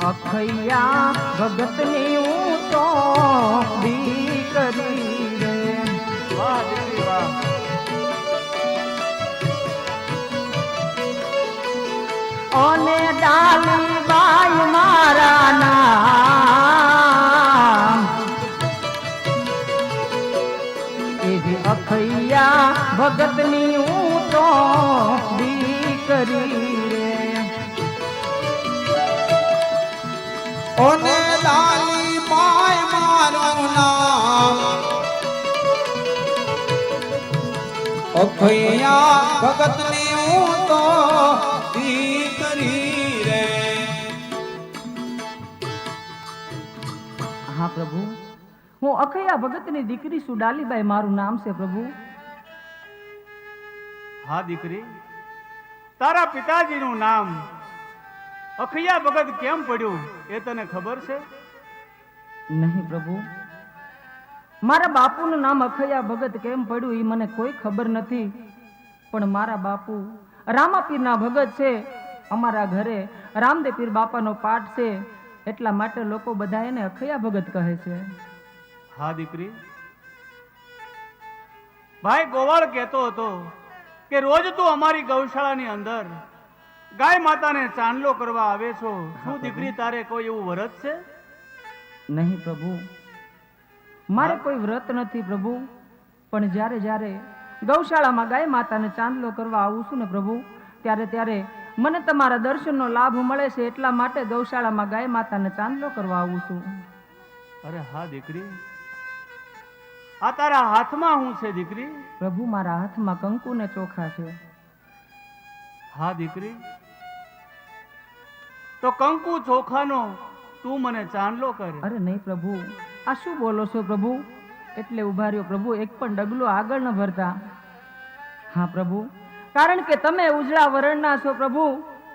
અખૈયા ભગતની હું તો દીકરી રે. વાહ દીકરી વાહ. અને ડાલી બાઈ મારા નામ એવી અખૈયા ભગતની હું તો દીકરી રે. ઓને લાલી માય મારું નામ અખૈયા ભગતની હું તો દીકરી રે. હા પ્રભુ, હું અખૈયા ભગતની દીકરી છું. ડાલીબાઈ મારું નામ છે પ્રભુ. હા દીકરી, તારા પિતાજીનું નામ અખૈયા ભગત કેમ પડ્યું એ તને ખબર છે? નહીં પ્રભુ, મારા બાપુનું નામ અખૈયા ભગત કેમ પડ્યું એ મને કોઈ ખબર નથી. પણ મારા બાપુ રામાપીરના ભગત છે. અમારા ઘરે રામદેવ પીર બાપાનો પાઠ છે, એટલા માટે લોકો બધા એને અખૈયા ભગત કહે છે. હા દીકરી, ભાઈ ગોવાળ કહેતો હતો કે રોજ તું અમારી ગૌશાળાની અંદર ગાય માતાને ચાંદલો કરવા આવે છો. શું દીકરી તારે કોઈ એવું વ્રત છે? નહીં પ્રભુ, મારે કોઈ વ્રત નથી પ્રભુ. પણ જ્યારે જ્યારે ગૌશાળામાં ગાય માતાને ચાંદલો કરવા આવું છું ને પ્રભુ, ત્યારે ત્યારે મને તમારા દર્શનનો લાભ મળે છે. એટલા માટે ગૌશાળામાં ગાય માતાને ચાંદલો કરવા આવું છું. અરે હા દીકરી, આ તારા હાથમાં શું છે દીકરી? પ્રભુ, મારા હાથમાં કંકુ ને ચોખા છે. હા દીકરી, તો કંકુ ચોખાનો તું મને ચાંદલો કર. અરે નહીં પ્રભુ, આ શું બોલો છો પ્રભુ? એટલે ઉભા રહ્યો પ્રભુ, એક પણ ડગલો આગળ ન ભરતા. હા પ્રભુ, કારણ કે તમે ઉજળા વરણના છો પ્રભુ.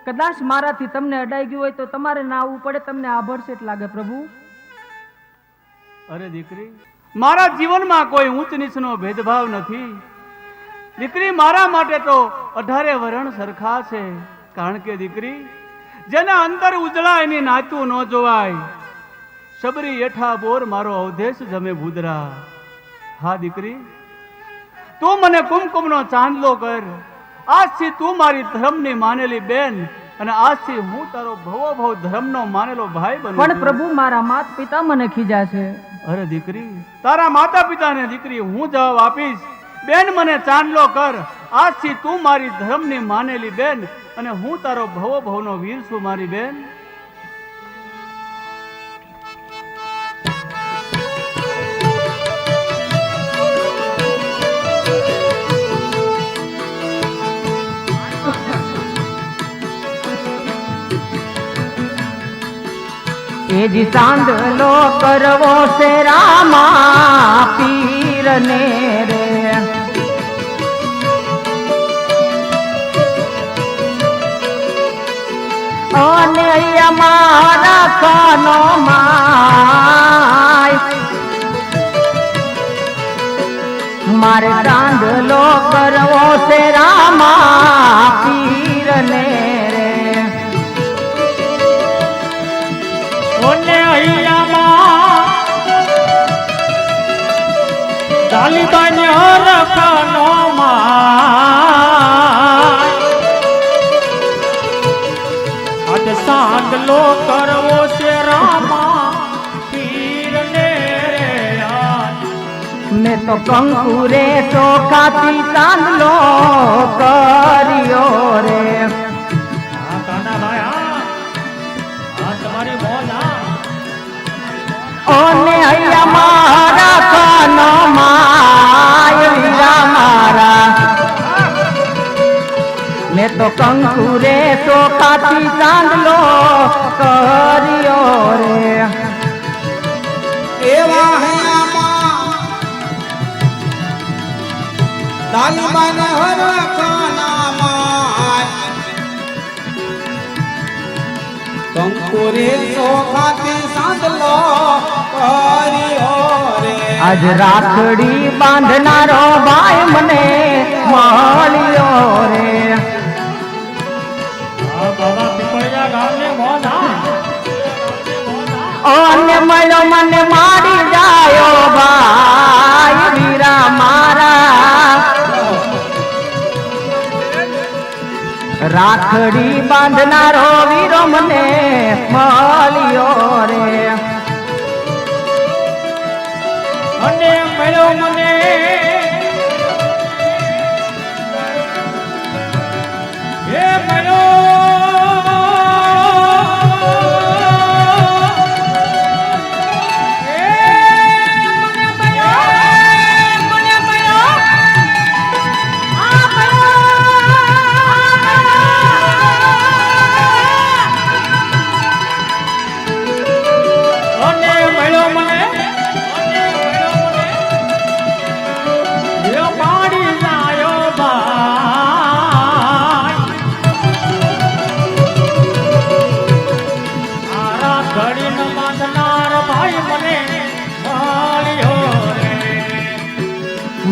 કદાચ મારાથી તમને અડાઈ ગયું હોય તો તમારે ના આવવું પડે. તમને આભડસેટ લાગે પ્રભુ. અરે દીકરી, મારા જીવનમાં કોઈ ઊંચ નીચનો ભેદભાવ નથી દીકરી. મારા માટે તો 18 વરણ સરખા છે. કારણ કે દીકરી, જેના અંતર ઉજળા એની નાતું ન જોવાય. શબરી એઠા બોર મારો અવધેશ જમે ભૂદરા. હા દીકરી, તું મને કુમકુમનો ચાંદલો કર. આજથી તું મારી ધર્મની માનેલી બેન, અને આજથી હું તારો ભવો ભવ ધર્મનો માનેલો ભાઈ બનું. પણ પ્રભુ, મારા માતા પિતા મને ખીજા છે. અરે દીકરી, તારા માતા પિતાને દીકરી હું જવાબ આપીશ. બેન, મને ચાંદલો કર. આજથી તું મારી ધર્મની માનેલી બેન, અને હું તારો ભવો ભવનો વીર છું મારી બેન. એ જી ચાંદલો કરવો છે રામા પીર ને રે. અને અમારા કાનો માય મારે ચાંદલો કરવો છે રામા પીર ને રે. ઓને અહીંયામાં ડાલીબાઈ હરખાનો માં આજ સાંડલો કરવો છે રામા પીર ને રે. મેં તો કંકુ રે ચોખાથી ચાંદલો કર્યો રે. હા કાનાભાઈ, હા તમારી મોજ. ઓને અહીંયા મારા કાનો માય વીરા મારા. મેં તો કંકુ રે ચોખાથી ચાંદલો કર્યો રે. એવા હૈયામાં લાલબાને હરખાના માય કંકુરે ચોખાથી સાંદલો કર્યો રે. આજ રાખડી બાંધનારો ભાઈ મને મળ્યો રે. બાબા પીપળિયા ગામને મોજ. અને મળ્યો મને મારી જાયો ભાઈ વીરા મારા રાખડી બાંધનારો વીરો મને મળ્યો રે અને મળ્યો મને એ મળ્યો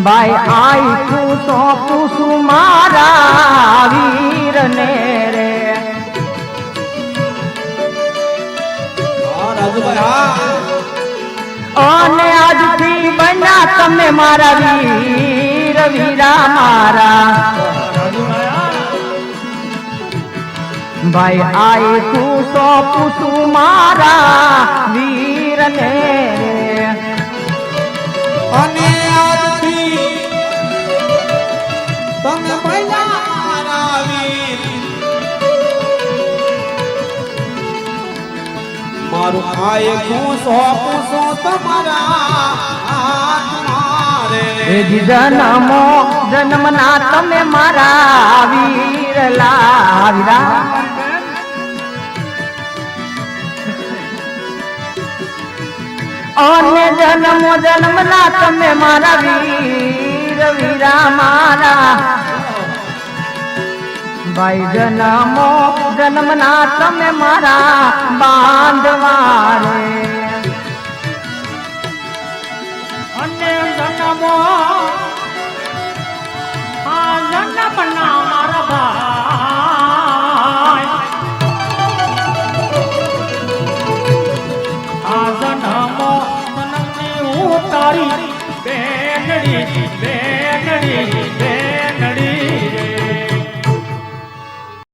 ભાઈ આઈ તું સોંપું છું મારા વીરને રે હા રાજુભાઈ હા અને આજથી બન્યા તમે મારા વીર વીરા મારા ભાઈ આઈ તું સોંપું છું મારા વીરને રે અને આજથી તમે પહેલા મારા વીર મારું આય હું સોંપું છું તમારા હાથમાં રે જન્મો જન્મના તમે મારા વીર લાવીરા અને જન્મો જન્મના તમે મારા વીર વીરા મારા ભાઈ જન્મો જન્મના તમે મારા બાંધવા રે અને જન્મો આ જન્મના મારા ભાઈ આ જન્મો જન્મની હું તારી બેનડી બેનડી